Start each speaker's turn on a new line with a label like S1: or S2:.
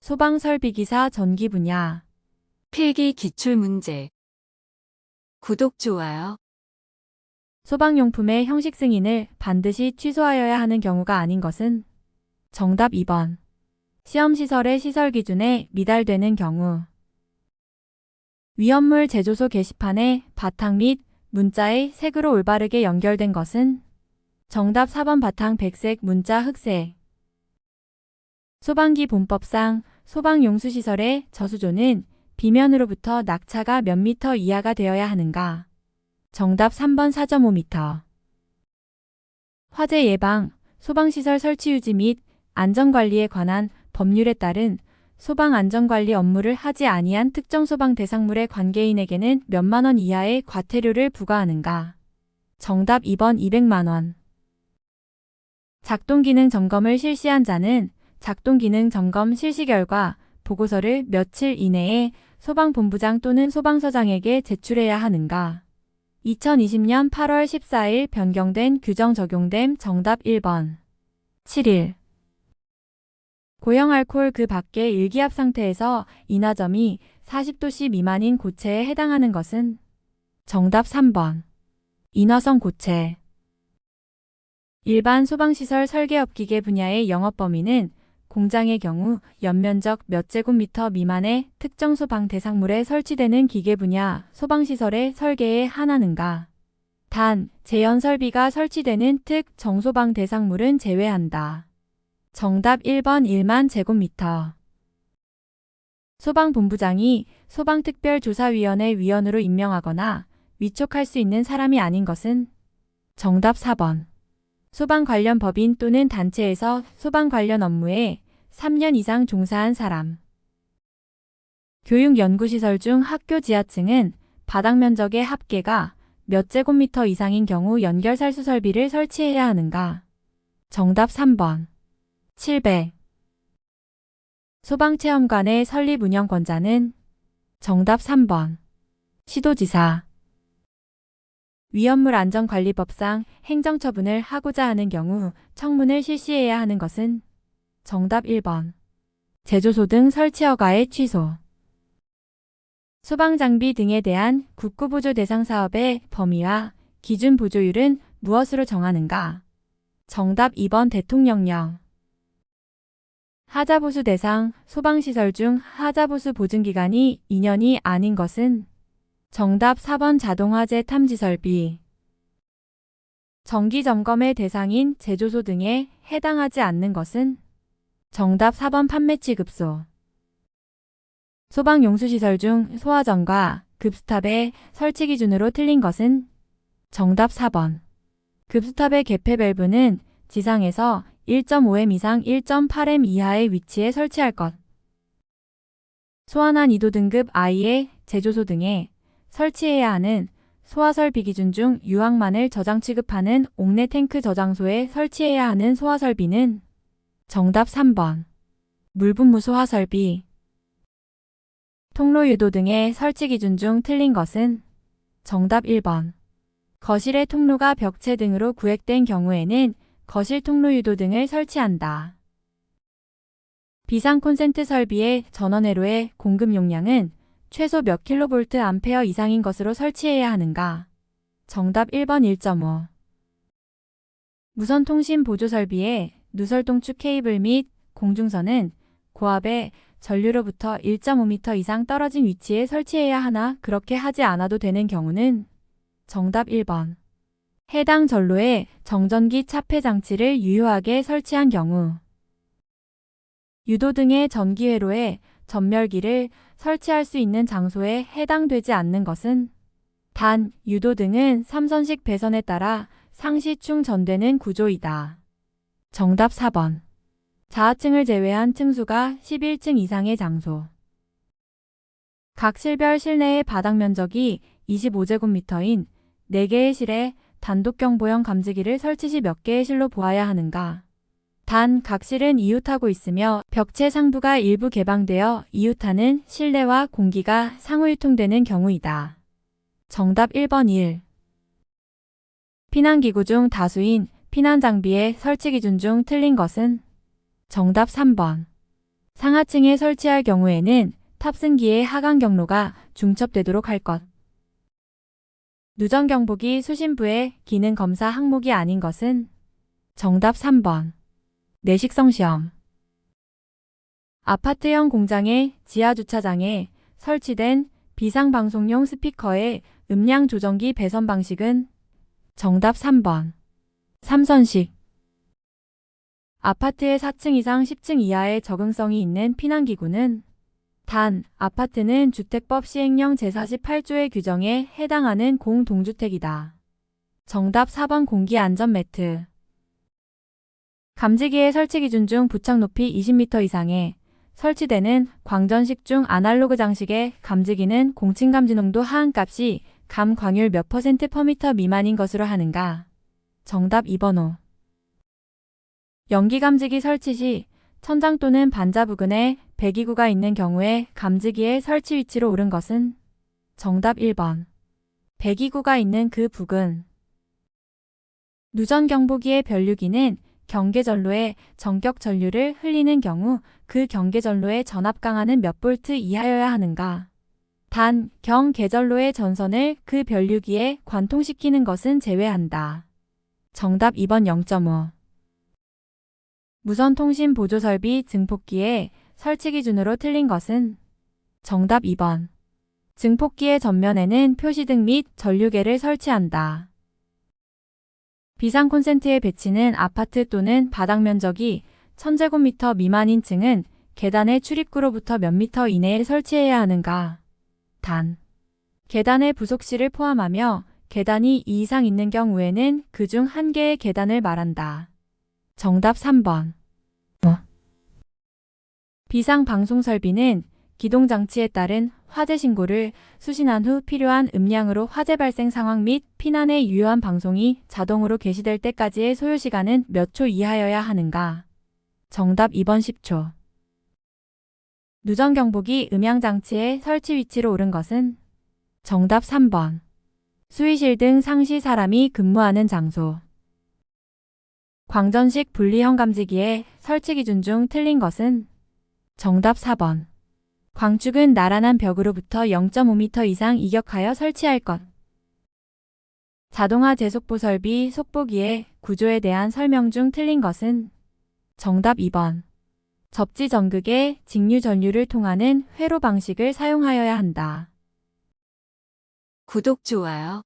S1: 소방설비기사 전기 분야.
S2: 필기 기출문제. 구독, 좋아요.
S1: 소방용품의 형식 승인을 반드시 취소하여야 하는 경우가 아닌 것은? 정답 2번. 시험시설의 시설기준에 미달되는 경우. 위험물 제조소 게시판에 바탕 및 문자의 색으로 올바르게 연결된 것은? 정답 4번. 바탕 백색, 문자 흑색. 소방기 본법상 소방용수시설의 저수조는 비면으로부터 낙차가 몇 미터 이하가 되어야 하는가? 정답 3번. 4.5m. 화재 예방, 소방시설 설치 유지 및 안전관리에 관한 법률에 따른 소방안전관리 업무를 하지 아니한 특정 소방 대상물의 관계인에게는 몇만 원 이하의 과태료를 부과하는가? 정답 2번. 200만 원. 작동기능 점검을 실시한 자는 작동기능 점검 실시 결과 보고서를 며칠 이내에 소방본부장 또는 소방서장에게 제출해야 하는가? 2020년 8월 14일 변경된 규정 적용됨. 정답 1번. 7일. 고형 알코올 그 밖의 일기압 상태에서 인하점이 40도씨 미만인 고체에 해당하는 것은? 정답 3번. 인화성 고체. 일반 소방시설 설계업 기계 분야의 영업 범위는 공장의 경우 연면적 몇 제곱미터 미만의 특정 소방 대상물에 설치되는 기계 분야 소방시설의 설계에 한하는가? 단, 재현 설비가 설치되는 특 정소방 대상물은 제외한다. 정답 1번. 1만 제곱미터. 소방본부장이 소방특별조사위원회 위원으로 임명하거나 위촉할 수 있는 사람이 아닌 것은? 정답 4번. 소방 관련 법인 또는 단체에서 소방 관련 업무에 3년 이상 종사한 사람. 교육연구시설 중 학교 지하층은 바닥 면적의 합계가 몇 제곱미터 이상인 경우 연결살수 설비를 설치해야 하는가? 정답 3번. 700. 소방체험관의 설립 운영권자는? 정답 3번. 시도지사. 위험물 안전관리법상 행정처분을 하고자 하는 경우 청문을 실시해야 하는 것은? 정답 1번. 제조소 등 설치 허가의 취소. 소방장비 등에 대한 국고보조 대상 사업의 범위와 기준 보조율은 무엇으로 정하는가? 정답 2번. 대통령령. 하자보수 대상 소방시설 중 하자보수 보증기간이 2년이 아닌 것은? 정답 4번. 자동화재 탐지설비. 정기점검의 대상인 제조소 등에 해당하지 않는 것은? 정답 4번. 판매취급소. 소방용수시설 중 소화전과 급수탑의 설치 기준으로 틀린 것은? 정답 4번. 급수탑의 개폐 밸브는 지상에서 1.5m 이상 1.8m 이하의 위치에 설치할 것. 소환한 2도 등급 I의 제조소 등에 설치해야 하는 소화설비 기준 중 유황만을 저장 취급하는 옥내 탱크 저장소에 설치해야 하는 소화설비는? 정답 3번. 물분무 소화설비. 통로 유도 등의 설치 기준 중 틀린 것은? 정답 1번. 거실의 통로가 벽체 등으로 구획된 경우에는 거실 통로 유도 등을 설치한다. 비상 콘센트 설비의 전원회로의 공급 용량은 최소 몇 킬로볼트 암페어 이상인 것으로 설치해야 하는가? 정답 1번. 1.5. 무선통신 보조 설비의 누설동축 케이블 및 공중선은 고압의 전류로부터 1.5m 이상 떨어진 위치에 설치해야 하나 그렇게 하지 않아도 되는 경우는? 정답 1번. 해당 전로에 정전기 차폐 장치를 유효하게 설치한 경우. 유도 등의 전기회로에 전멸기를 설치할 수 있는 장소에 해당되지 않는 것은? 단, 유도 등은 삼선식 배선에 따라 상시 충전되는 구조이다. 정답 4번. 자하층을 제외한 층수가 11층 이상의 장소. 각 실별 실내의 바닥 면적이 25제곱미터인 4개의 실에 단독경보형 감지기를 설치 시 몇 개의 실로 보아야 하는가? 단, 각 실은 이웃하고 있으며 벽체 상부가 일부 개방되어 이웃하는 실내와 공기가 상호유통되는 경우이다. 정답 1번. 1. 피난기구 중 다수인 피난장비의 설치 기준 중 틀린 것은? 정답 3번. 상하층에 설치할 경우에는 탑승기의 하강 경로가 중첩되도록 할 것. 누전 경보기 수신부의 기능 검사 항목이 아닌 것은 정답 3번. 내식성 시험. 아파트형 공장의 지하 주차장에 설치된 비상방송용 스피커의 음량 조정기 배선 방식은 정답 3번. 삼선식. 아파트의 4층 이상 10층 이하의 적응성이 있는 피난기구는 단, 아파트는 주택법 시행령 제48조의 규정에 해당하는 공동주택이다. 정답 4번 공기안전 매트. 감지기의 설치 기준 중 부착 높이 20m 이상에 설치되는 광전식 중 아날로그 장식의 감지기는 공층 감지 농도 하한값이 감 광율 몇 %/m 미만인 것으로 하는가? 정답 2번 5. 연기 감지기 설치 시 천장 또는 반자 부근에 배기구가 있는 경우에 감지기의 설치 위치로 옳은 것은 정답 1번. 배기구가 있는 그 부근. 누전 경보기의 변류기는 경계전로에 전격 전류를 흘리는 경우 그 경계전로의 전압 강하는 몇 볼트 이하여야 하는가? 단, 경계전로의 전선을 그 변류기에 관통시키는 것은 제외한다. 정답 2번 0.5. 무선통신 보조설비 증폭기의 설치 기준으로 틀린 것은 정답 2번. 증폭기의 전면에는 표시등 및 전류계를 설치한다. 비상 콘센트의 배치는 아파트 또는 바닥 면적이 1000제곱미터 미만인 층은 계단의 출입구로부터 몇 미터 이내에 설치해야 하는가? 단, 계단의 부속실을 포함하며 계단이 2 이상 있는 경우에는 그중 한 개의 계단을 말한다. 정답 3번. 비상 방송 설비는 기동장치에 따른 화재 신고를 수신한 후 필요한 음량으로 화재 발생 상황 및 피난에 유효한 방송이 자동으로 개시될 때까지의 소요시간은 몇 초 이하여야 하는가? 정답 2번 10초. 누전 경보기 음향장치의 설치 위치로 옳은 것은 정답 3번. 수의실 등 상시 사람이 근무하는 장소. 광전식 분리형 감지기의 설치 기준 중 틀린 것은 정답 4번. 광축은 나란한 벽으로부터 0.5m 이상 이격하여 설치할 것. 자동화 제속보 설비 속보기의 구조에 대한 설명 중 틀린 것은 정답 2번. 접지 전극의 직류 전류를 통하는 회로 방식을 사용하여야 한다.
S2: 구독, 좋아요.